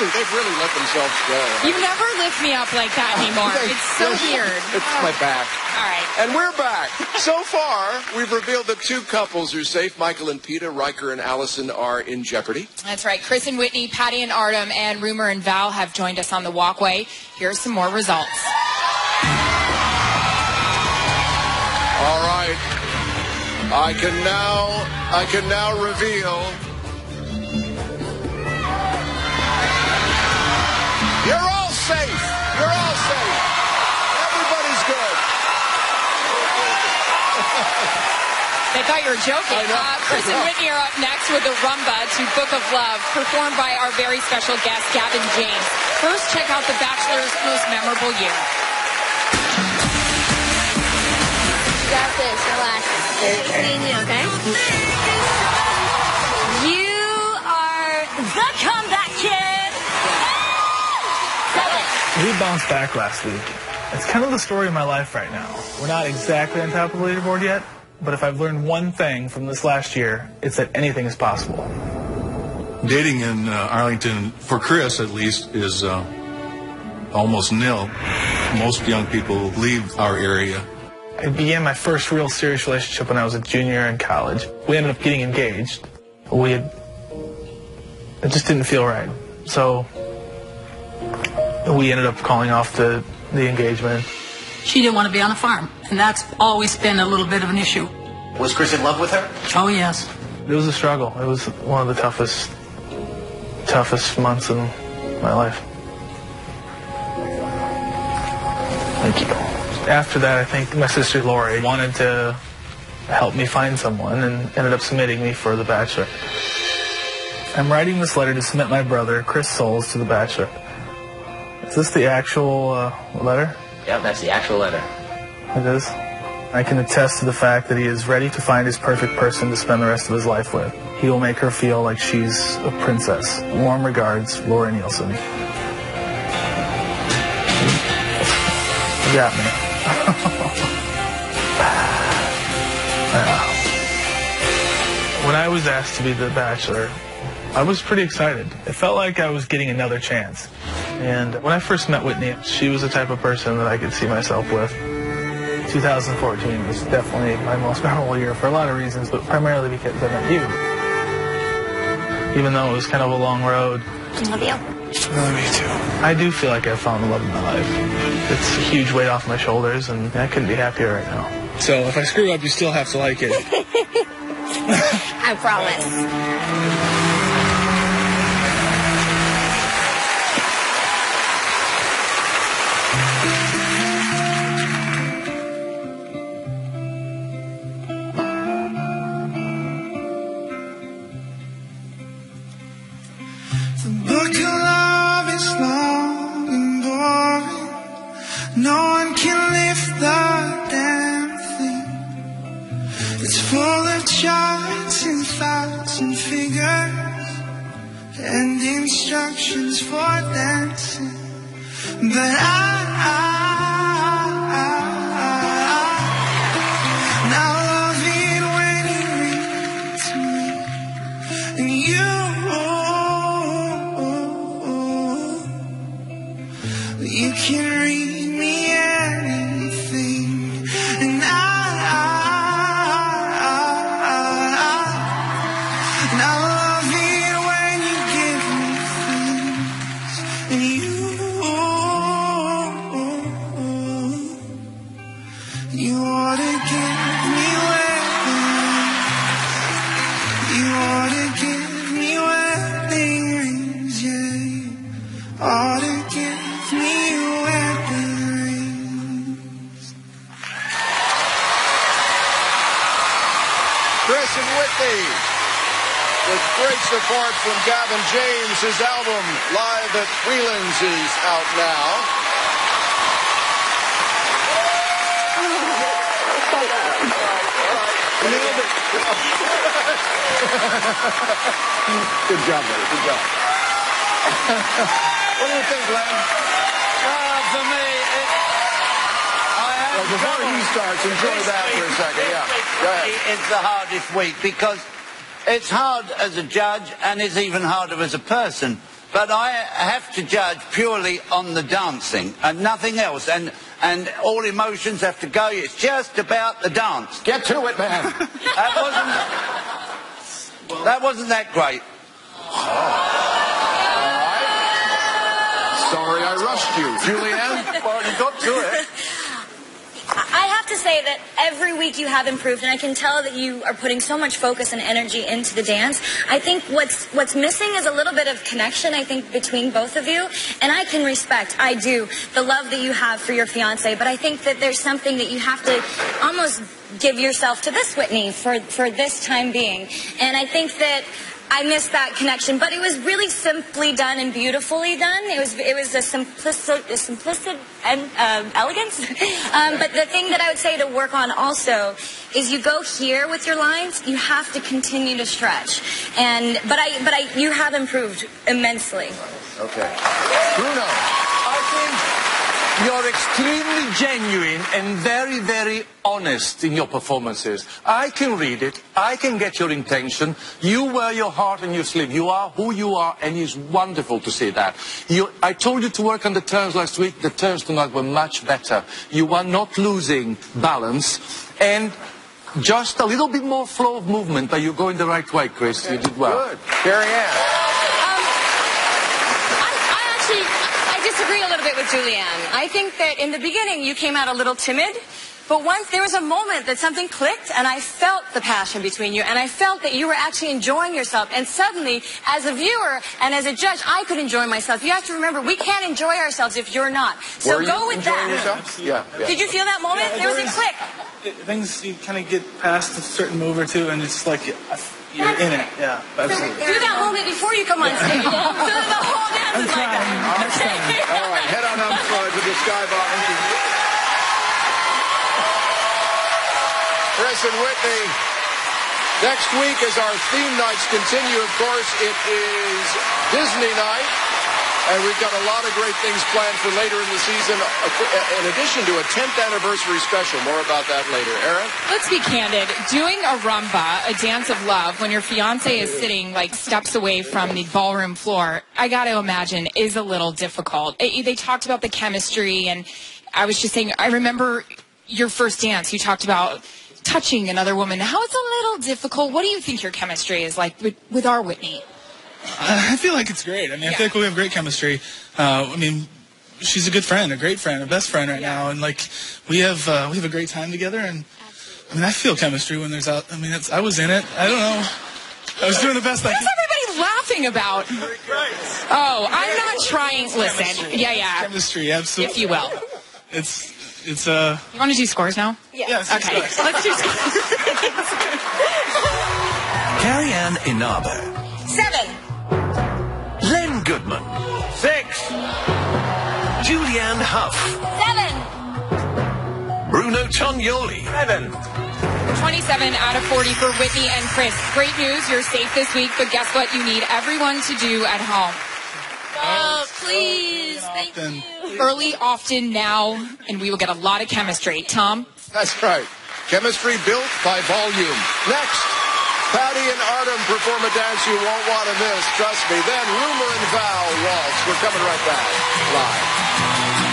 Seriously, they've really let themselves go. You never lift me up like that anymore. It's so weird. It's my back. All right. And we're back. So far, we've revealed that 2 couples are safe. Michael and Peta, Riker and Allison are in jeopardy. That's right. Chris and Witney, Patty and Artem, and Rumer and Val have joined us on the walkway. Here's some more results. All right. I can now reveal. You're all safe. You're all safe. Everybody's good. They thought you were joking. I know. Chris and Witney are up next with the Rumba to Book of Love, performed by our very special guest, Gavin James. First, check out The Bachelor's most memorable year. Got this. Relax. Okay? You are the comeback kid. We bounced back last week. It's kind of the story of my life right now. We're not exactly on top of the leaderboard yet, but if I've learned one thing from this last year, it's that anything is possible. Dating in Arlington, for Chris at least, is almost nil. Most young people leave our area. I began my first real serious relationship when I was a junior in college. We ended up getting engaged. It just didn't feel right. So we ended up calling off the engagement. She didn't want to be on a farm, and that's always been a little bit of an issue. Was Chris in love with her? Oh, yes. It was a struggle. It was one of the toughest months in my life. Thank you. After that, I think my sister Lori wanted to help me find someone and ended up submitting me for The Bachelor. I'm writing this letter to submit my brother, Chris Soules, to The Bachelor. Is this the actual letter? Yeah, that's the actual letter. It is. I can attest to the fact that he is ready to find his perfect person to spend the rest of his life with. He will make her feel like she's a princess. Warm regards, Laura Nielsen. You got me. When I was asked to be The Bachelor, I was pretty excited. It felt like I was getting another chance. And when I first met Witney, she was the type of person that I could see myself with. 2014 was definitely my most memorable year for a lot of reasons, but primarily because I met you. Even though it was kind of a long road. I love you. I love you too. I do feel like I've found the love of my life. It's a huge weight off my shoulders, and I couldn't be happier right now. So if I screw up, you still have to like it. I promise. The book of love is long and boring. No one can lift the damn thing. It's full of charts and thoughts and figures and instructions for dancing. But now love it when you read to me. And you can read me anything, and I love it when you give me things, and you ought to give me weddings, you ought to give me wedding rings, yeah, you ought to give me wedding rings. Chris and Witney, with great support from Gavin James. His album, Live at Whelan's, is out now. Nailed it. Good job, buddy. Good job. What do you think, Glenn? For me, before he starts, enjoy that for a second. Yeah. Go ahead. It's the hardest week because it's hard as a judge and it's even harder as a person but I have to judge purely on the dancing and nothing else. And all emotions have to go. It's just about the dance. Get to it, man. That wasn't that great. Sorry I rushed you. Julianne? Well, you got to it. I have to say that every week you have improved, and I can tell that you are putting so much focus and energy into the dance. I think what's missing is a little bit of connection, I think, between both of you. And I can respect, I do, the love that you have for your fiancé, but I think that there's something that you have to almost give yourself to this Witney for this time being. And I think that I missed that connection, but it was really simply done and beautifully done. It was a simplicity and elegance. But the thing that I would say to work on also is you go here with your lines. You have to continue to stretch, but you have improved immensely. Okay, Bruno. I think you're extremely genuine and very, very honest in your performances. I can read it. I can get your intention. You wear your heart on your sleeve. You are who you are, and it's wonderful to see that. I told you to work on the turns last week. The turns tonight were much better. You are not losing balance, and just a little bit more flow of movement, but you're going the right way, Chris. You did well. Good. Carrie Ann. With Julianne, I think that in the beginning you came out a little timid, but once there was a moment that something clicked, and I felt the passion between you, and I felt that you were actually enjoying yourself, and suddenly, as a viewer and as a judge, I could enjoy myself. You have to remember, we can't enjoy ourselves if you're not. So go with that. Yourself? Yeah. Did you feel that moment? Yeah, there was a click. Things, you kind of get past a certain move or two, and it's like you're in it. Yeah, absolutely. Do that moment before you come on stage. So that the whole dance is like that. All right, head on up to the skybox. Chris and Witney. Next week, as our theme nights continue, of course, it is Disney night. And we've got a lot of great things planned for later in the season, in addition to a 10th anniversary special. More about that later. Erin? Let's be candid. Doing a rumba, a dance of love, when your fiance is sitting like steps away from the ballroom floor, I got to imagine is a little difficult. They talked about the chemistry, and I was just saying, I remember your first dance. You talked about touching another woman. How it's a little difficult. What do you think your chemistry is like with our Witney? I feel like it's great. I mean, I feel like we have great chemistry. I mean, she's a good friend, a great friend, a best friend right now, and like we have a great time together. And I mean, I feel chemistry when there's out. I mean, I was in it. I don't know. I was doing the best I could. What's everybody laughing about? Oh, I'm not trying. Listen, chemistry. Yeah. Chemistry, absolutely. If you will. It's. You want to do scores now? Yes. Okay. Let's do scores. Carrie Ann Inaba. 7. Len Goodman. 6. Julianne Hough. 7. Bruno Tognoli. 7. 27 out of 40 for Witney and Chris. Great news, you're safe this week, but guess what you need everyone to do at home? Oh, please. Thank you. Early, often, now, and we will get a lot of chemistry. Tom? That's right. Chemistry built by volume. Next, Patty and Artem perform a dance you won't want to miss. Trust me. Then Rumer and Val waltz. We're coming right back. Live.